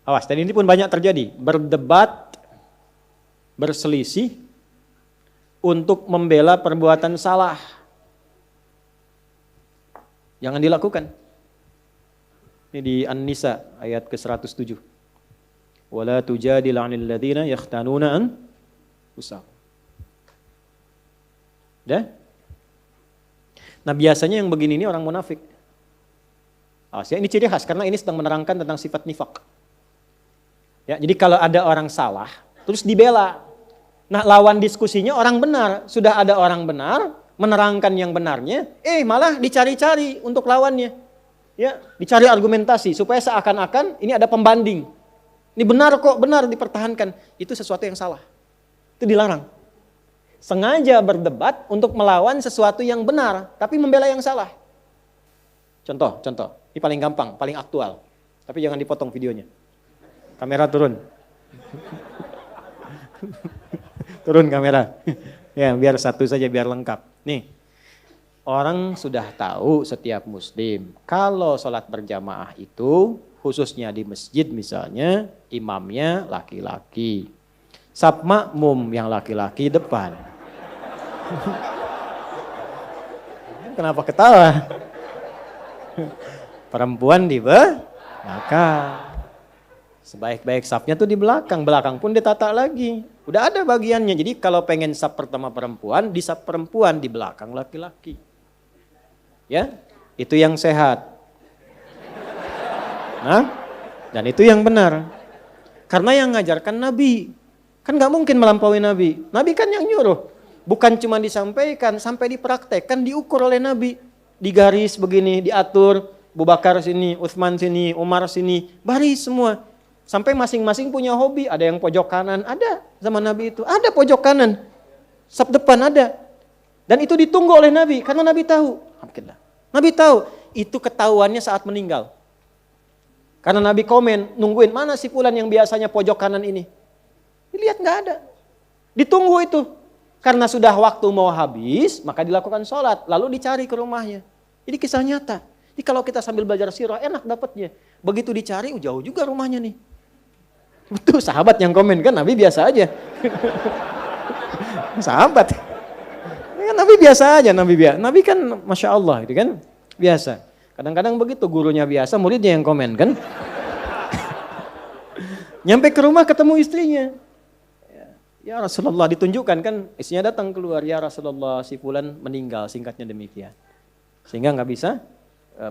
Awas, dan ini pun banyak terjadi. Berdebat, berselisih untuk membela perbuatan salah. Jangan dilakukan. Ini di An-Nisa ayat ke-107. Wala tujadil 'anil ladzina yakhtanuna anfusahum. Dah? Nah, biasanya yang begini ini orang munafik. Ini ciri khas karena ini sedang menerangkan tentang sifat nifak. Ya, jadi kalau ada orang salah, terus dibela. Nah, lawan diskusinya orang benar. Sudah ada orang benar, menerangkan yang benarnya, malah dicari-cari untuk lawannya. Ya, dicari argumentasi supaya seakan-akan ini ada pembanding. Ini benar kok, benar dipertahankan. Itu sesuatu yang salah. Itu dilarang. Sengaja berdebat untuk melawan sesuatu yang benar, tapi membela yang salah. Contoh. Ini paling gampang, paling aktual. Tapi jangan dipotong videonya. Kamera turun. Turun kamera. Ya, biar satu saja, biar lengkap. Nih, orang sudah tahu setiap muslim, kalau sholat berjamaah itu, khususnya di masjid misalnya, imamnya laki-laki. Saf makmum yang laki-laki depan. Kenapa ketawa? Perempuan di belakang. Sebaik-baik safnya tuh di belakang. Belakang pun ditata lagi. Udah ada bagiannya. Jadi kalau pengen saf pertama perempuan, di saf perempuan, di belakang laki-laki. Ya, itu yang sehat. Nah, dan itu yang benar. Karena yang ngajarkan Nabi. Kan gak mungkin melampaui Nabi. Nabi kan yang nyuruh. Bukan cuma disampaikan, sampai dipraktekkan, diukur oleh Nabi. Digaris begini, diatur. Abu Bakar sini, Utsman sini, Umar sini. Baris semua. Sampai masing-masing punya hobi. Ada yang pojok kanan, ada zaman Nabi itu. Ada pojok kanan. Saf depan ada. Dan itu ditunggu oleh Nabi. Karena Nabi tahu. Nabi tahu. Itu ketahuannya saat meninggal. Karena Nabi komen, nungguin. Mana si fulan yang biasanya pojok kanan ini? Dilihat gak ada. Ditunggu itu. Karena sudah waktu mau habis, maka dilakukan sholat. Lalu dicari ke rumahnya. Ini kisah nyata. Jadi kalau kita sambil belajar sirah, enak dapatnya. Begitu dicari, jauh juga rumahnya nih. Betul, sahabat yang komen kan, Nabi biasa aja. Sahabat. Nabi biasa aja, Nabi kan Masya Allah gitu kan, biasa. Kadang-kadang begitu, gurunya biasa, muridnya yang komen kan. Nyampe ke rumah ketemu istrinya. Ya Rasulullah, ditunjukkan kan, istrinya datang keluar, ya Rasulullah si fulan meninggal, singkatnya demikian. Sehingga gak bisa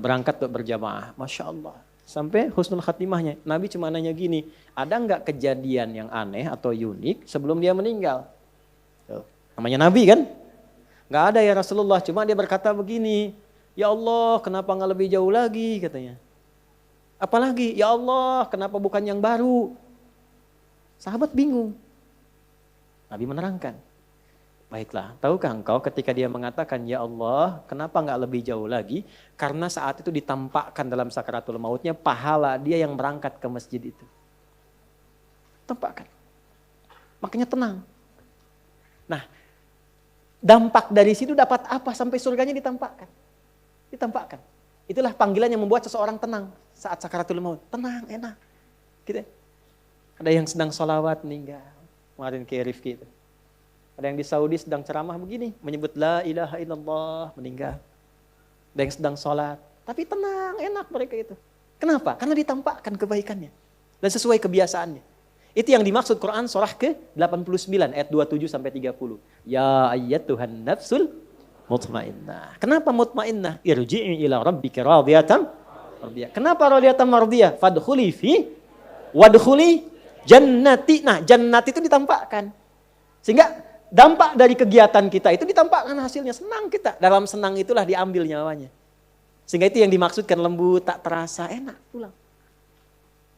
berangkat untuk berjamaah. Masya Allah. Sampai husnul khatimahnya. Nabi cuma nanya gini, ada nggak kejadian yang aneh atau unik sebelum dia meninggal? Tuh, namanya Nabi kan? Nggak ada ya Rasulullah, cuma dia berkata begini, ya Allah kenapa nggak lebih jauh lagi katanya. Apalagi, ya Allah kenapa bukan yang baru? Sahabat bingung. Nabi menerangkan. Baiklah, tahukah engkau ketika dia mengatakan, ya Allah, kenapa enggak lebih jauh lagi? Karena saat itu ditampakkan dalam sakaratul mautnya pahala dia yang berangkat ke masjid itu. Tampakkan. Makanya tenang. Nah, dampak dari situ dapat apa sampai surganya ditampakkan? Ditampakkan. Itulah panggilan yang membuat seseorang tenang saat sakaratul maut. Tenang, enak. Gitu. Ada yang sedang sholawat meninggal. Kemarin kayak Rifki itu. Ada yang di Saudi sedang ceramah begini, menyebut la ilaha illallah, meninggal. Ada yang sedang sholat, tapi tenang, enak mereka itu. Kenapa? Karena ditampakkan kebaikannya. Dan sesuai kebiasaannya. Itu yang dimaksud Quran surah ke-89 ayat 27 sampai 30. Ya ayyatuhan nafsul mutmainnah. Kenapa mutmainnah? Irji'i ila rabbika radiyatan mardiyah. Kenapa radiyatan mardiyah? Fadkhuli fi wadkhuli jannati. Nah, jannati itu ditampakkan. Sehingga dampak dari kegiatan kita itu ditampakkan hasilnya. Senang kita. Dalam senang itulah diambil nyawanya. Sehingga itu yang dimaksudkan lembut, tak terasa, enak pulang.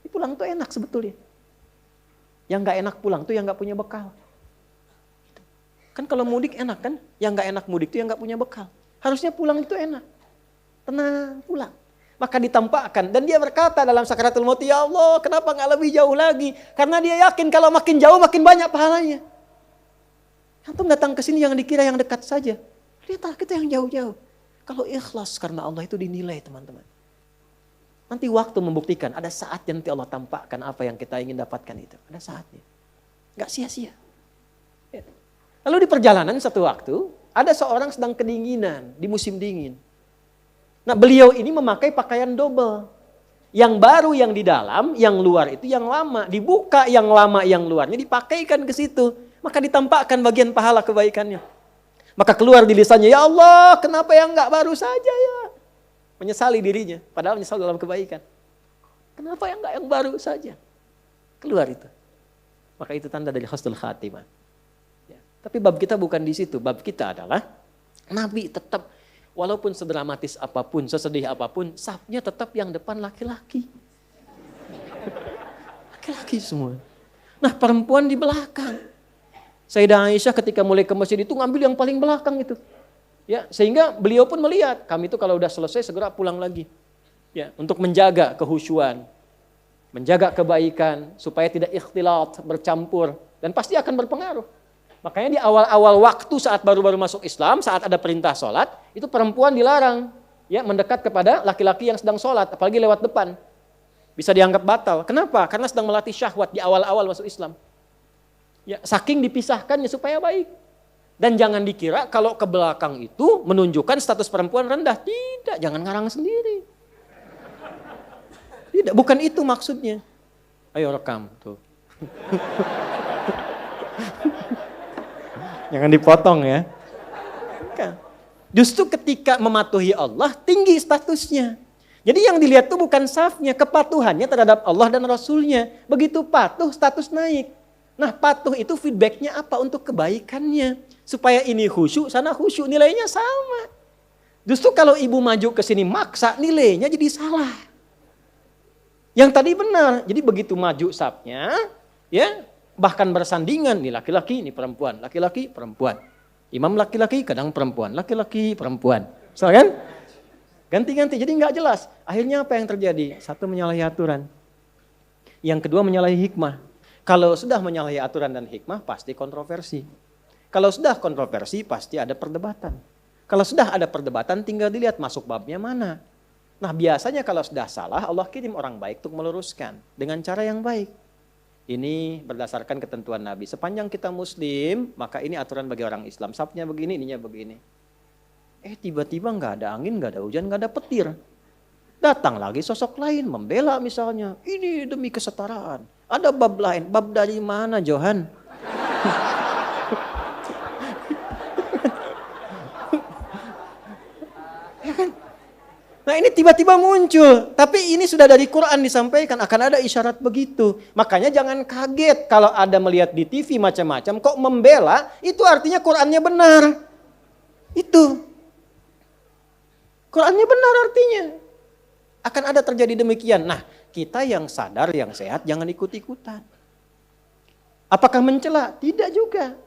Pulang tuh enak sebetulnya. Yang gak enak pulang tuh yang gak punya bekal. Kan kalau mudik enak kan? Yang gak enak mudik tuh yang gak punya bekal. Harusnya pulang itu enak. Tenang, pulang. Maka ditampakkan. Dan dia berkata dalam sakaratul maut, ya Allah kenapa gak lebih jauh lagi? Karena dia yakin kalau makin jauh makin banyak pahalanya. Antum datang ke sini yang dikira yang dekat saja. Lihatlah kita yang jauh-jauh. Kalau ikhlas karena Allah itu dinilai teman-teman. Nanti waktu membuktikan, ada saatnya nanti Allah tampakkan apa yang kita ingin dapatkan itu. Ada saatnya. Gak sia-sia. Ya. Lalu di perjalanan satu waktu, ada seorang sedang kedinginan di musim dingin. Nah beliau ini memakai pakaian double. Yang baru yang di dalam, yang luar itu yang lama. Dibuka yang lama yang luarnya, dipakaikan ke situ. Maka ditampakkan bagian pahala kebaikannya. Maka keluar di lisannya, ya Allah kenapa yang gak baru saja ya. Menyesali dirinya, padahal menyesal dalam kebaikan. Kenapa yang gak yang baru saja. Keluar itu. Maka itu tanda dari husnul khatimah. Ya. Tapi bab kita bukan di situ. Bab kita adalah Nabi tetap walaupun sedramatis apapun, sesedih apapun, safnya tetap yang depan laki-laki. Laki-laki semua. Nah perempuan di belakang. Sayyidah Aisyah ketika mulai ke masjid itu ngambil yang paling belakang itu. Ya, sehingga beliau pun melihat kami itu kalau udah selesai segera pulang lagi. Ya, untuk menjaga kehusyuan, menjaga kebaikan supaya tidak ikhtilat, bercampur dan pasti akan berpengaruh. Makanya di awal-awal waktu saat baru-baru masuk Islam, saat ada perintah sholat, itu perempuan dilarang ya mendekat kepada laki-laki yang sedang sholat, apalagi lewat depan. Bisa dianggap batal. Kenapa? Karena sedang melatih syahwat di awal-awal masuk Islam. Ya, saking dipisahkannya supaya baik. Dan jangan dikira kalau ke belakang itu menunjukkan status perempuan rendah. Tidak, jangan ngarang sendiri. Tidak, bukan itu maksudnya. Ayo rekam tuh. Jangan dipotong ya. Justru ketika mematuhi Allah tinggi statusnya. Jadi yang dilihat itu bukan safnya, kepatuhannya terhadap Allah dan Rasulnya. Begitu patuh status naik. Nah patuh itu feedbacknya apa untuk kebaikannya. Supaya ini khusyuk, sana khusyuk, nilainya sama. Justru kalau ibu maju ke sini maksa, nilainya jadi salah. Yang tadi benar, jadi begitu maju safnya, ya bahkan bersandingan, nih laki-laki, ini perempuan, laki-laki, perempuan. Imam laki-laki, kadang perempuan, laki-laki, perempuan. So, kan? Ganti-ganti, jadi nggak jelas. Akhirnya apa yang terjadi? Satu menyalahi aturan. Yang kedua menyalahi hikmah. Kalau sudah menyalahi aturan dan hikmah, pasti kontroversi. Kalau sudah kontroversi, pasti ada perdebatan. Kalau sudah ada perdebatan, tinggal dilihat masuk babnya mana. Nah biasanya kalau sudah salah, Allah kirim orang baik untuk meluruskan. Dengan cara yang baik. Ini berdasarkan ketentuan Nabi. Sepanjang kita muslim, maka ini aturan bagi orang Islam. Safnya begini, ininya begini. Tiba-tiba nggak ada angin, nggak ada hujan, nggak ada petir. Datang lagi sosok lain, membela misalnya. Ini demi kesetaraan. Ada bab lain. Bab dari mana, Johan? Ya kan? Nah ini tiba-tiba muncul. Tapi ini sudah dari Quran disampaikan. Akan ada isyarat begitu. Makanya jangan kaget kalau ada melihat di TV macam-macam. Kok membela, itu artinya Qurannya benar. Itu. Qurannya benar artinya. Akan ada terjadi demikian. Nah kita yang sadar, yang sehat, jangan ikut-ikutan. Apakah mencela? Tidak juga.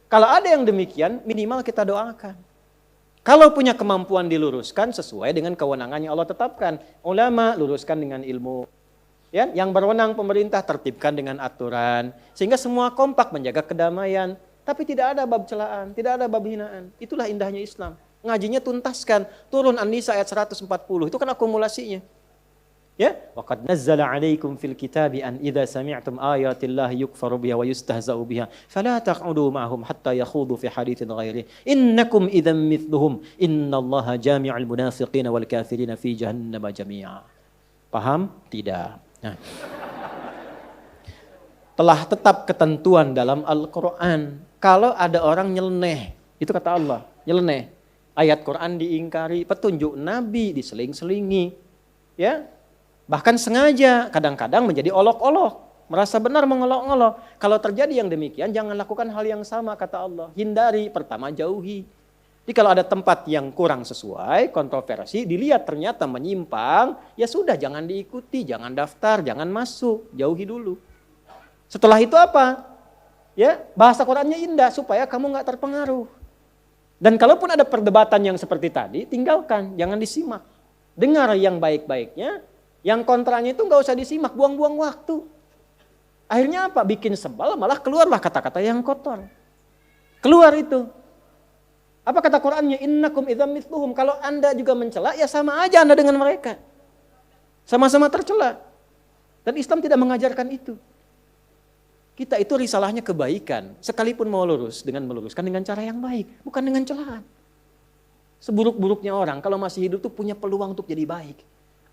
Kalau ada yang demikian, minimal kita doakan. Kalau punya kemampuan diluruskan sesuai dengan kewenangan yang Allah tetapkan. Ulama luruskan dengan ilmu. Ya, yang berwenang pemerintah tertibkan dengan aturan. Sehingga semua kompak menjaga kedamaian. Tapi tidak ada bab celaan, tidak ada bab hinaan. Itulah indahnya Islam. Ngajinya tuntaskan. Turun An-Nisa ayat 140. Itu kan akumulasinya. Ya, waqad nazzala 'alaikum fil kitabi an idza sami'tum ayatillahi yukfaru biha wa yustahza'u biha fala taq'udu ma'ahum hatta yakhudu fi haditsin ghairi innakum idzan mithluhum innallaha jami'ul munafiqina wal kafirina fi jahannam jami'a. Paham? Tidak. Nah. Telah tetap ketentuan dalam Al-Qur'an kalau ada orang nyeleneh, itu kata Allah, nyeleneh. Ayat Quran diingkari, petunjuk Nabi diseling-selingi. Ya. Bahkan sengaja, kadang-kadang menjadi olok-olok. Merasa benar mengolok-olok. Kalau terjadi yang demikian, jangan lakukan hal yang sama, kata Allah. Hindari, pertama jauhi. Jadi kalau ada tempat yang kurang sesuai, kontroversi, dilihat ternyata menyimpang, ya sudah jangan diikuti, jangan daftar, jangan masuk, jauhi dulu. Setelah itu apa? Ya, bahasa Qurannya indah, supaya kamu nggak terpengaruh. Dan kalaupun ada perdebatan yang seperti tadi, tinggalkan, jangan disimak. Dengar yang baik-baiknya, yang kontranya itu nggak usah disimak, buang-buang waktu. Akhirnya apa? Bikin sebal, malah keluarlah kata-kata yang kotor. Keluar itu. Apa kata Qurannya? Innakum idzam mithluhum. Kalau Anda juga mencela, ya sama aja Anda dengan mereka. Sama-sama tercela. Dan Islam tidak mengajarkan itu. Kita itu risalahnya kebaikan. Sekalipun mau lurus, dengan meluruskan dengan cara yang baik. Bukan dengan celaan. Seburuk-buruknya orang, kalau masih hidup tuh punya peluang untuk jadi baik.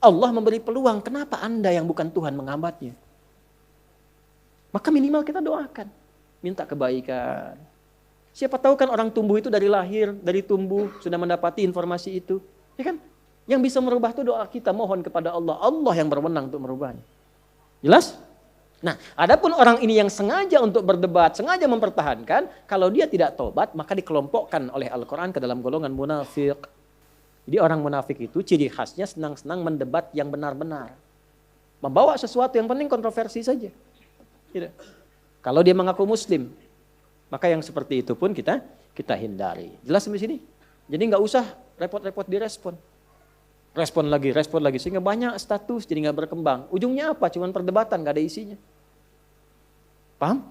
Allah memberi peluang, kenapa Anda yang bukan Tuhan menghambatnya? Maka minimal kita doakan. Minta kebaikan. Siapa tahu kan orang tumbuh itu dari lahir, dari tumbuh, sudah mendapati informasi itu. Ya kan? Yang bisa merubah itu doa kita, mohon kepada Allah. Allah yang berwenang untuk merubahnya. Jelas? Nah, adapun orang ini yang sengaja untuk berdebat, sengaja mempertahankan, kalau dia tidak tobat, maka dikelompokkan oleh Al-Quran ke dalam golongan munafik. Jadi orang munafik itu ciri khasnya senang-senang mendebat yang benar-benar. Membawa sesuatu yang penting kontroversi saja. Tidak. Kalau dia mengaku muslim, maka yang seperti itu pun kita hindari. Jelas sampai sini? Jadi nggak usah repot-repot direspon. Respon lagi, sehingga banyak status jadi nggak berkembang. Ujungnya apa? Cuman perdebatan, nggak ada isinya. Paham?